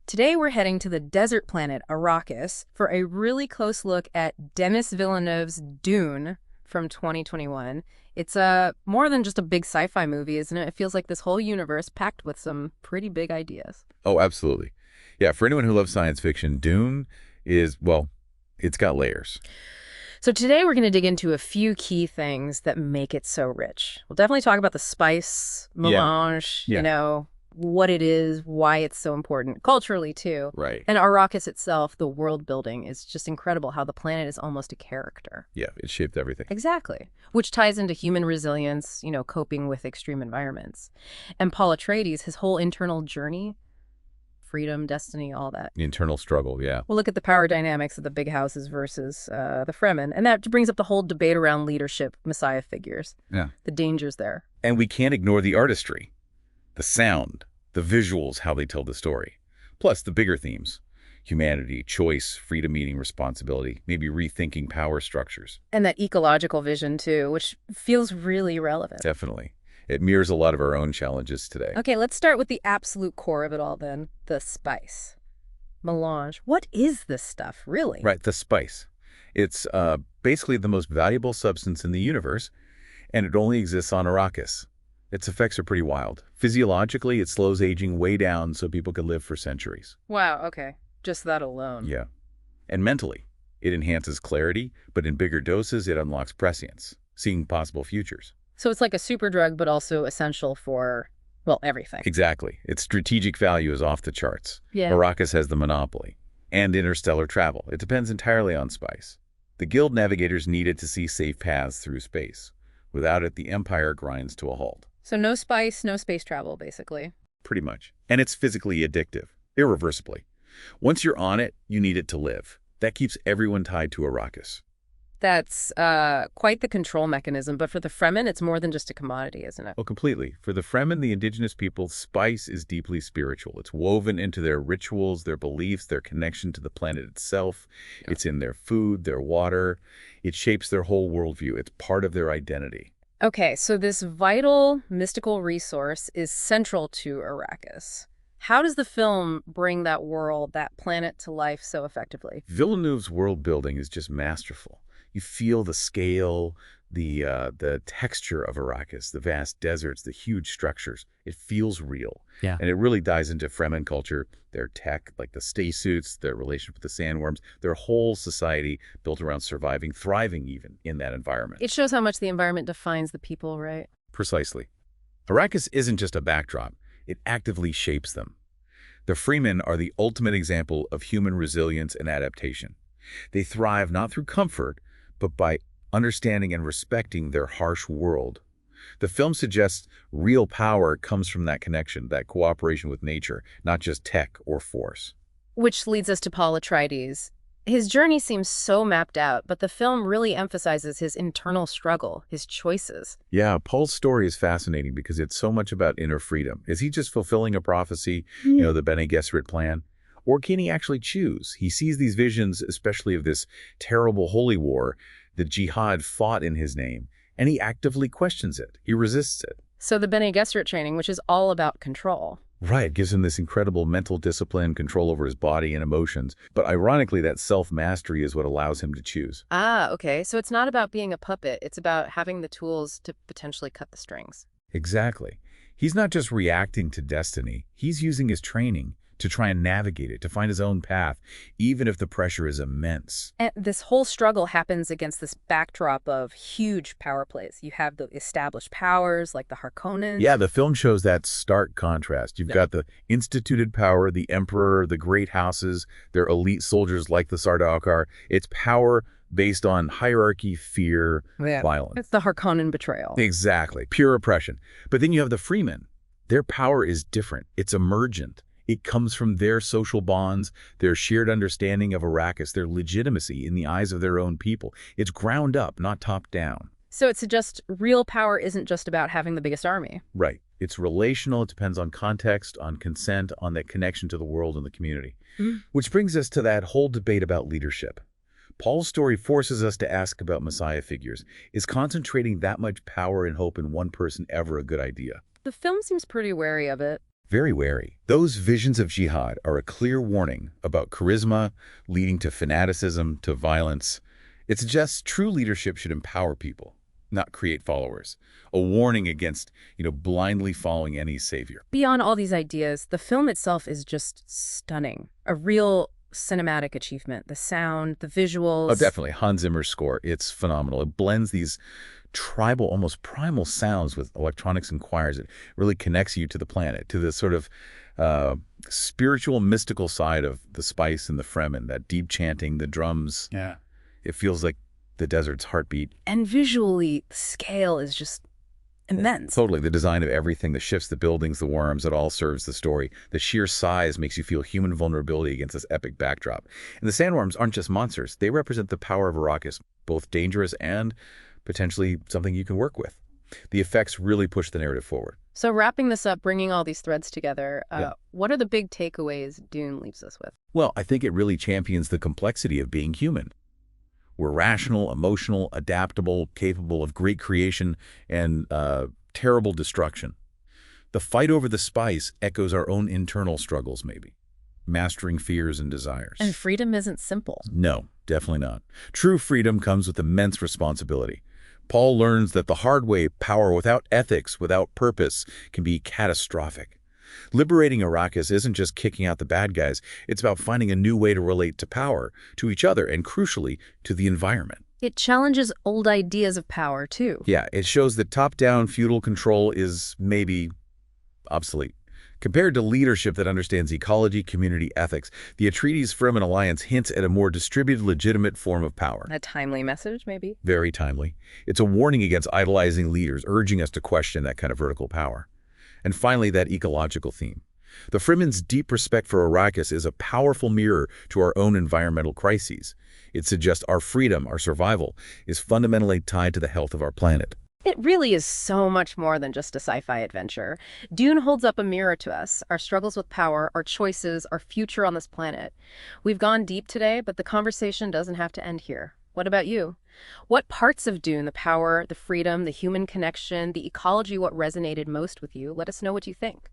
Today we're heading to the desert planet Arrakis for a really close look at Denis Villeneuve's Dune from 2021. It's more than just a big sci-fi movie, isn't it? It feels like this whole universe packed with some pretty big ideas. Oh, absolutely. Yeah, for anyone who loves science fiction, Dune is, well, it's got layers. So today we're going to dig into a few key things that make it so rich. We'll definitely talk about the spice, Yeah, melange, yeah, what it is, why it's so important, culturally too. right. And Arrakis itself, the world building, is just incredible how the planet is almost a character. Yeah, it shaped everything. Exactly. Which ties into human resilience, coping with extreme environments. And Paul Atreides, his whole internal journey, freedom, destiny, all that. The internal struggle, yeah. We'll look at the power dynamics of the big houses versus the Fremen. And that brings up the whole debate around leadership, messiah figures, Yeah. the dangers there. And we can't ignore the artistry, the sound, the visuals, how they tell the story. Plus the bigger themes: humanity, choice, freedom meeting responsibility, maybe rethinking power structures. And that ecological vision, too, which feels really relevant. Definitely. It mirrors a lot of our own challenges today. Okay, let's start with the absolute core of it all then, the spice. Melange. What is this stuff, really? Right, the spice. It's basically the most valuable substance in the universe, and it only exists on Arrakis. Its effects are pretty wild. Physiologically, it slows aging way down so people can live for centuries. Wow, okay. Just that alone. Yeah. And mentally, it enhances clarity, but in bigger doses, it unlocks prescience, seeing possible futures. So it's like a super drug, but also essential for, well, everything. Exactly. Its strategic value is off the charts. Yeah. Arrakis has the monopoly. And interstellar travel. It depends entirely on spice. The Guild navigators need it to see safe paths through space. Without it, the Empire grinds to a halt. So no spice, no space travel, basically. Pretty much. And it's physically addictive, irreversibly. Once you're on it, you need it to live. That keeps everyone tied to Arrakis. That's quite the control mechanism, but for the Fremen, it's more than just a commodity, isn't it? Oh, completely. For the Fremen, the indigenous people, spice is deeply spiritual. It's woven into their rituals, their beliefs, their connection to the planet itself. Yeah. It's in their food, their water. It shapes their whole worldview. It's part of their identity. Okay, so this vital, mystical resource is central to Arrakis. How does the film bring that world, that planet to life so effectively? Villeneuve's world building is just masterful. You feel the scale, the texture of Arrakis, the vast deserts, the huge structures. It feels real. Yeah. And it really dives into Fremen culture, their tech, like the stay-suits, their relationship with the sandworms, their whole society built around surviving, thriving even in that environment. It shows how much the environment defines the people, right? Precisely. Arrakis isn't just a backdrop. It actively shapes them. The Fremen are the ultimate example of human resilience and adaptation. They thrive not through comfort, but by understanding and respecting their harsh world. The film suggests real power comes from that connection, that cooperation with nature, not just tech or force. Which leads us to Paul Atreides. His journey seems so mapped out, but the film really emphasizes his internal struggle, his choices. Yeah, Paul's story is fascinating because it's so much about inner freedom. Is he just fulfilling a prophecy, the Bene Gesserit plan? Or can he actually choose? He sees these visions, especially of this terrible holy war, the jihad fought in his name, and he actively questions it. He resists it. So the Bene Gesserit training, which is all about control. Right, gives him this incredible mental discipline, control over his body and emotions. But ironically, that self-mastery is what allows him to choose. Ah, okay. So it's not about being a puppet. It's about having the tools to potentially cut the strings. Exactly. He's not just reacting to destiny. He's using his training to try and navigate it, to find his own path, even if the pressure is immense. And this whole struggle happens against this backdrop of huge power plays. You have the established powers like the Harkonnens. Yeah, the film shows that stark contrast. You've got the instituted power, the emperor, the great houses, their elite soldiers like the Sardaukar. It's power based on hierarchy, fear, violence. It's the Harkonnen betrayal. Exactly, pure oppression. But then you have the Fremen. Their power is different. It's emergent. It comes from their social bonds, their shared understanding of Arrakis, their legitimacy in the eyes of their own people. It's ground up, not top down. So it suggests real power isn't just about having the biggest army. Right. It's relational. It depends on context, on consent, on that connection to the world and the community. Which brings us to that whole debate about leadership. Paul's story forces us to ask about messiah figures. Is concentrating that much power and hope in one person ever a good idea? The film seems pretty wary of it. Very wary. Those visions of jihad are a clear warning about charisma leading to fanaticism, to violence. It suggests true leadership should empower people, not create followers. A warning against, blindly following any savior. Beyond all these ideas, the film itself is just stunning. A real cinematic achievement. The sound, the Oh, visuals. definitely. Hans Zimmer's score, it's phenomenal. It blends these tribal, almost primal sounds with electronics and choirs. It really connects you to the planet, to the sort of spiritual, mystical side of the spice and the Fremen, that deep chanting, the drums. Yeah. It feels like the desert's heartbeat. And visually, the scale is just immense. Totally. The design of everything, the shifts, the buildings, the worms, it all serves the story. The sheer size makes you feel human vulnerability against this epic backdrop. And the sandworms aren't just monsters. They represent the power of Arrakis, both dangerous and potentially something you can work with. The effects really push the narrative forward. So wrapping this up, bringing all these threads together, Yeah. what are the big takeaways Dune leaves us with? Well, I think it really champions the complexity of being human. We're rational, emotional, adaptable, capable of great creation and terrible destruction. The fight over the spice echoes our own internal struggles, maybe. Mastering fears and desires. And freedom isn't simple. No, definitely not. True freedom comes with immense responsibility. Paul learns that the hard way, power without ethics, without purpose, can be catastrophic. Liberating Arrakis isn't just kicking out the bad guys. It's about finding a new way to relate to power, to each other, and crucially, to the environment. It challenges old ideas of power, too. Yeah, it shows that top-down feudal control is maybe obsolete. Compared to leadership that understands ecology, community, ethics, the Atreides-Fremen alliance hints at a more distributed, legitimate form of power. A timely message, maybe? Very timely. It's a warning against idolizing leaders, urging us to question that kind of vertical power. And finally, that ecological theme. The Fremen's deep respect for Arrakis is a powerful mirror to our own environmental crises. It suggests our freedom, our survival, is fundamentally tied to the health of our planet. It really is so much more than just a sci-fi adventure. Dune holds up a mirror to us, our struggles with power, our choices, our future on this planet. We've gone deep today, but the conversation doesn't have to end here. What about you? What parts of Dune, the power, the freedom, the human connection, the ecology, what resonated most with you? Let us know what you think.